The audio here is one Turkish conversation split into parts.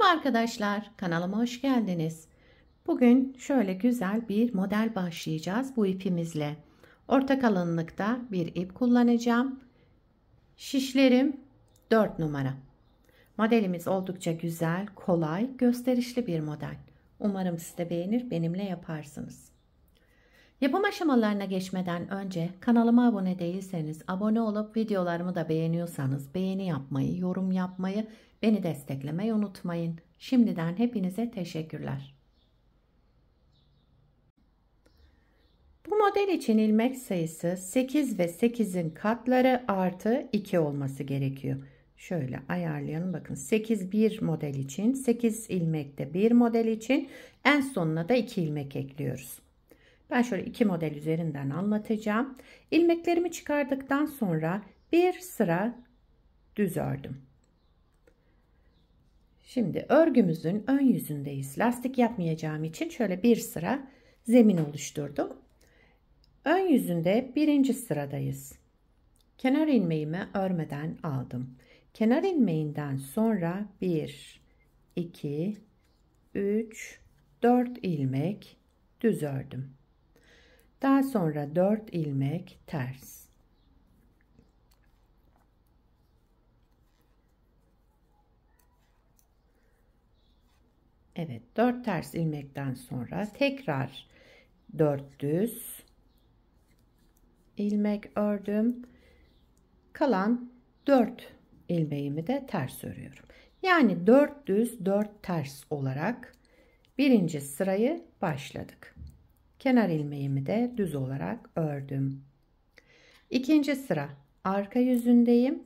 Arkadaşlar, kanalıma hoş geldiniz. Bugün şöyle güzel bir model başlayacağız bu ipimizle. Orta kalınlıkta bir ip kullanacağım. Şişlerim 4 numara. Modelimiz oldukça güzel, kolay, gösterişli bir model. Umarım siz de beğenir, benimle yaparsınız. Yapım aşamalarına geçmeden önce kanalıma abone değilseniz abone olup videolarımı da beğeniyorsanız beğeni yapmayı, yorum yapmayı, beni desteklemeyi unutmayın. Şimdiden hepinize teşekkürler. Bu model için ilmek sayısı 8 ve 8'in katları artı 2 olması gerekiyor. Şöyle ayarlayalım. Bakın 8 bir model için, 8 ilmek de bir model için, en sonuna da 2 ilmek ekliyoruz. Ben şöyle 2 model üzerinden anlatacağım. İlmeklerimi çıkardıktan sonra bir sıra düz ördüm. Şimdi örgümüzün ön yüzündeyiz. Lastik yapmayacağım için şöyle bir sıra zemin oluşturdum. Ön yüzünde birinci sıradayız. Kenar ilmeğimi örmeden aldım. Kenar ilmeğinden sonra 1, 2, 3, 4 ilmek düz ördüm. Daha sonra 4 ilmek ters. Evet, 4 ters ilmekten sonra tekrar 4 düz ilmek ördüm. Kalan 4 ilmeğimi de ters örüyorum. Yani 4 düz 4 ters olarak birinci sırayı başladık. Kenar ilmeğimi de düz olarak ördüm. İkinci sıra arka yüzündeyim.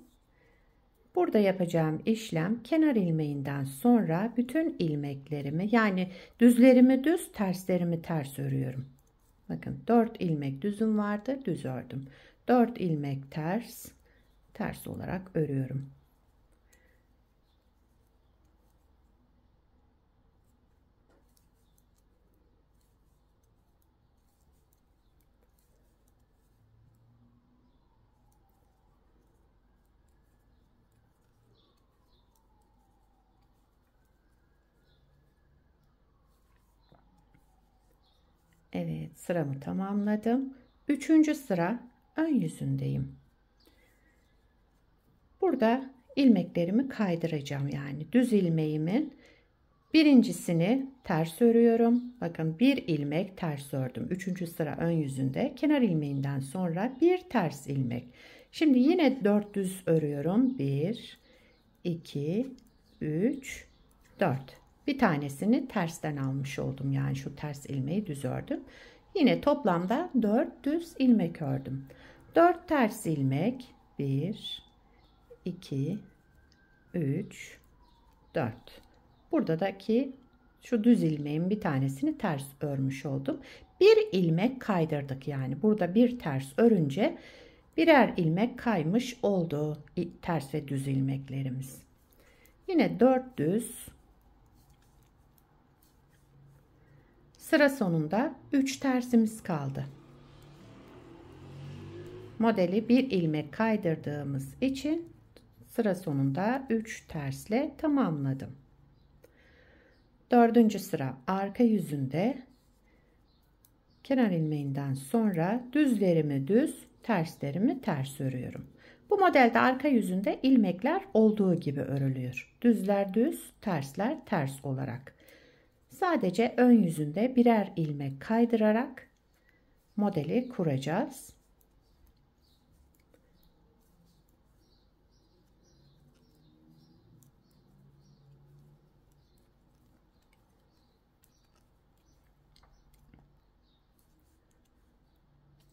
Burada yapacağım işlem kenar ilmeğinden sonra bütün ilmeklerimi, yani düzlerimi düz, terslerimi ters örüyorum. Bakın 4 ilmek düzüm vardı, düz ördüm. 4 ilmek ters, ters olarak örüyorum. Evet, sıramı tamamladım. Üçüncü sıra ön yüzündeyim. Burada ilmeklerimi kaydıracağım, yani düz ilmeğimin birincisini ters örüyorum. Bakın bir ilmek ters ördüm. Üçüncü sıra ön yüzünde. Kenar ilmeğinden sonra bir ters ilmek. Şimdi yine 4 düz örüyorum. 1, 2, 3, 4. Bir tanesini tersten almış oldum. Yani şu ters ilmeği düz ördüm. Yine toplamda 4 düz ilmek ördüm. 4 ters ilmek. 1, 2, 3, 4. Buradaki şu düz ilmeğin bir tanesini ters örmüş oldum. Bir ilmek kaydırdık, yani burada bir ters örünce birer ilmek kaymış oldu ters ve düz ilmeklerimiz. Yine 4 düz, sıra sonunda 3 tersimiz kaldı. Modeli bir ilmek kaydırdığımız için sıra sonunda 3 tersle tamamladım. Dördüncü sıra arka yüzünde. Kenar ilmeğinden sonra düzlerimi düz, terslerimi ters örüyorum. Bu modelde arka yüzünde ilmekler olduğu gibi örülüyor. Düzler düz, tersler ters olarak. Sadece ön yüzünde birer ilmek kaydırarak modeli kuracağız.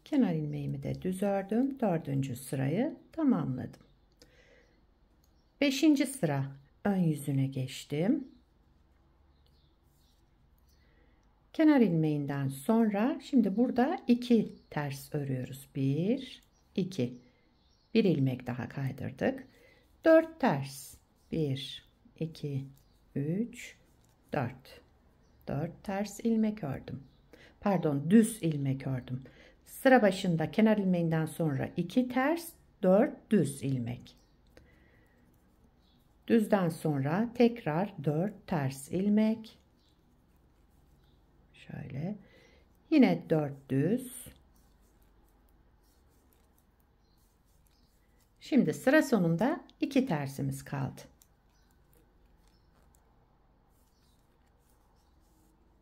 Kenar ilmeğimi de düz ördüm. Dördüncü sırayı tamamladım. Beşinci sıra ön yüzüne geçtim. Kenar ilmeğinden sonra şimdi burada 2 ters örüyoruz. 1, 2. Bir ilmek daha kaydırdık. 4 ters. 1, 2, 3, 4. 4 ters ilmek ördüm. Pardon, düz ilmek ördüm. Sıra başında kenar ilmeğinden sonra 2 ters, 4 düz ilmek. Düzden sonra tekrar 4 ters ilmek. Şöyle. Yine 4 düz. Şimdi sıra sonunda 2 tersimiz kaldı.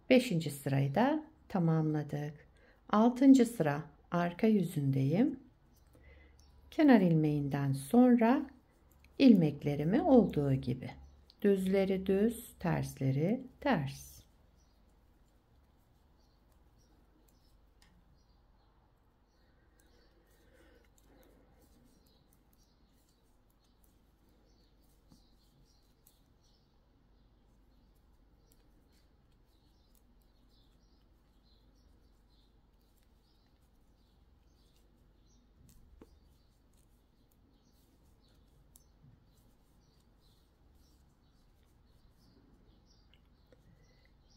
5. sırayı da tamamladık. 6. sıra arka yüzündeyim. Kenar ilmeğinden sonra ilmeklerimi olduğu gibi düzleri düz, tersleri ters.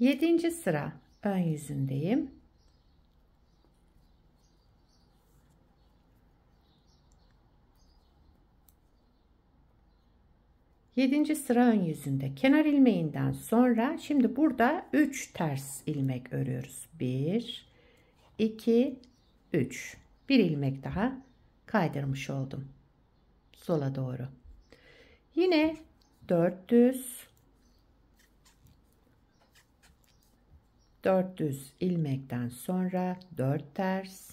Yedinci sıra ön yüzündeyim. Yedinci sıra ön yüzünde kenar ilmeğinden sonra şimdi burada 3 ters ilmek örüyoruz. 1, 2, 3. Bir ilmek daha kaydırmış oldum. Sola doğru. Yine 4 düz. 4 düz ilmekten sonra 4 ters.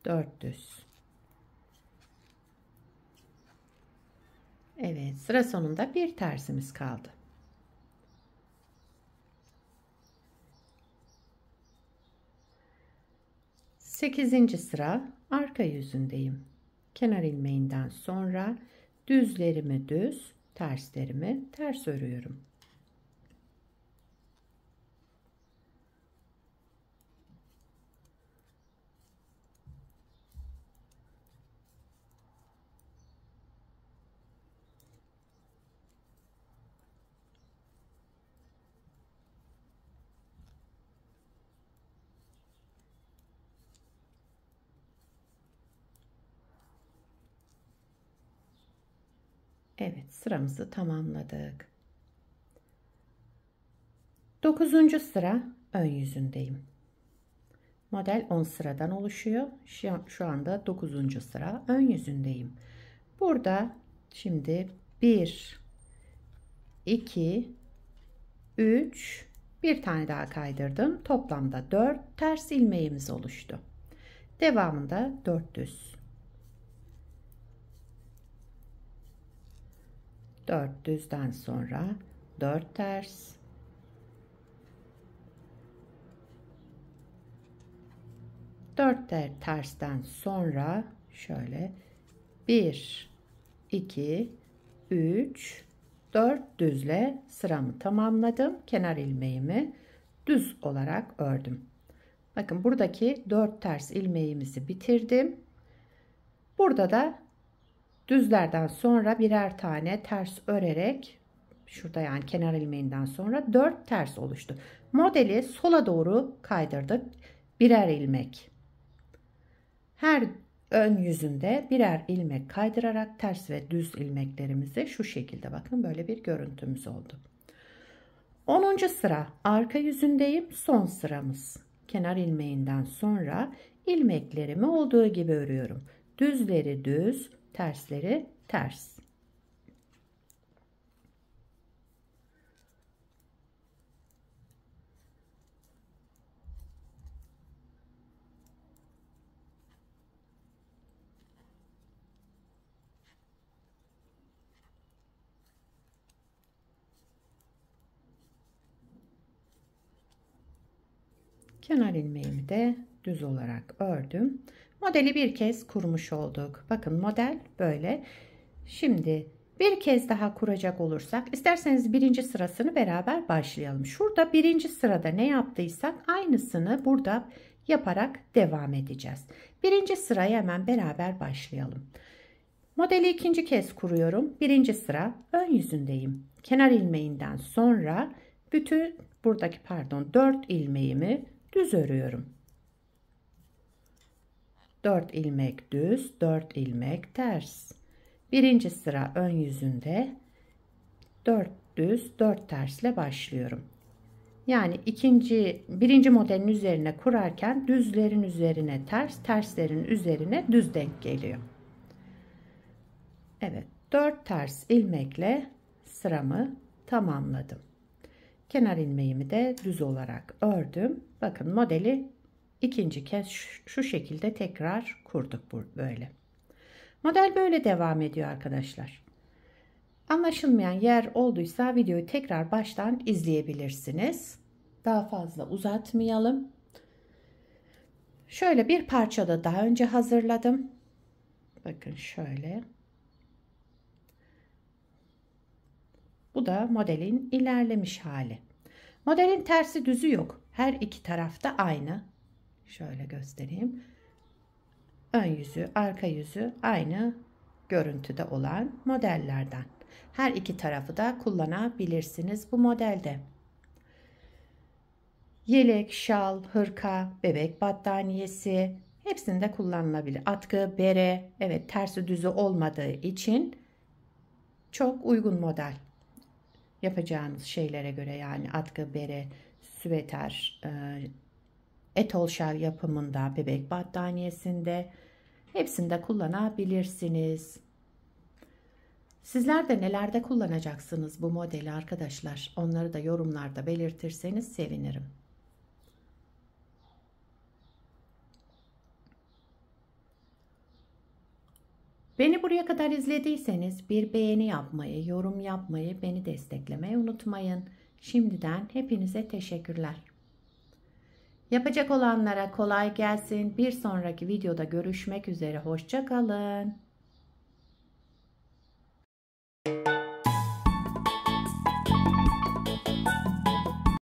4 düz. Evet, sıra sonunda bir tersimiz kaldı. Sekizinci sıra arka yüzündeyim. Kenar ilmeğinden sonra düzlerimi düz, terslerimi ters örüyorum. Evet, sıramızı tamamladık. 9. sıra ön yüzündeyim. Model 10 sıradan oluşuyor. Şu anda 9. sıra ön yüzündeyim. Burada şimdi 1, 2, 3, bir tane daha kaydırdım. Toplamda 4 ters ilmeğimiz oluştu. Devamında 4 düz. 4 düzden sonra 4 ters. 4 tersten sonra şöyle 1, 2, 3, 4 düzle sıramı tamamladım. Kenar ilmeğimi düz olarak ördüm. Bakın buradaki 4 ters ilmeğimizi bitirdim. Burada da düzlerden sonra birer tane ters örerek şurada yani kenar ilmeğinden sonra 4 ters oluştu. Modeli sola doğru kaydırdık. Birer ilmek. Her ön yüzünde birer ilmek kaydırarak ters ve düz ilmeklerimizi şu şekilde bakın böyle bir görüntümüz oldu. 10. sıra arka yüzündeyim. Son sıramız. Kenar ilmeğinden sonra ilmeklerimi olduğu gibi örüyorum. Düzleri düz, tersleri ters. Kenar ilmeğimi de düz olarak ördüm. Modeli bir kez kurmuş olduk. Bakın model böyle. Şimdi bir kez daha kuracak olursak isterseniz birinci sırasını beraber başlayalım. Şurada birinci sırada ne yaptıysak aynısını burada yaparak devam edeceğiz. Birinci sırayı hemen beraber başlayalım. Modeli ikinci kez kuruyorum. Birinci sıra ön yüzündeyim. Kenar ilmeğinden sonra bütün buradaki 4 ilmeğimi düz örüyorum. 4 ilmek düz, 4 ilmek ters. Birinci sıra ön yüzünde 4 düz, 4 tersle başlıyorum. Yani birinci modelin üzerine kurarken düzlerin üzerine ters, terslerin üzerine düz denk geliyor. Evet, 4 ters ilmekle sıramı tamamladım. Kenar ilmeğimi de düz olarak ördüm. Bakın modeli ikinci kez şu şekilde tekrar kurduk böyle. Model böyle devam ediyor arkadaşlar. Anlaşılmayan yer olduysa videoyu tekrar baştan izleyebilirsiniz. Daha fazla uzatmayalım. Şöyle bir parça da daha önce hazırladım. Bakın şöyle. Bu da modelin ilerlemiş hali. Modelin tersi düzü yok. Her iki tarafta aynı. Şöyle göstereyim. Ön yüzü, arka yüzü aynı görüntüde olan modellerden. Her iki tarafı da kullanabilirsiniz bu modelde. Yelek, şal, hırka, bebek battaniyesi hepsinde kullanılabilir. Atkı, bere, evet tersi düzü olmadığı için çok uygun model. Yapacağınız şeylere göre yani atkı, bere, süveter, etol şal yapımında, bebek battaniyesinde hepsinde kullanabilirsiniz. Sizler de nelerde kullanacaksınız bu modeli arkadaşlar? Onları da yorumlarda belirtirseniz sevinirim. Beni buraya kadar izlediyseniz bir beğeni yapmayı, yorum yapmayı, beni desteklemeyi unutmayın. Şimdiden hepinize teşekkürler. Yapacak olanlara kolay gelsin. Bir sonraki videoda görüşmek üzere. Hoşça kalın.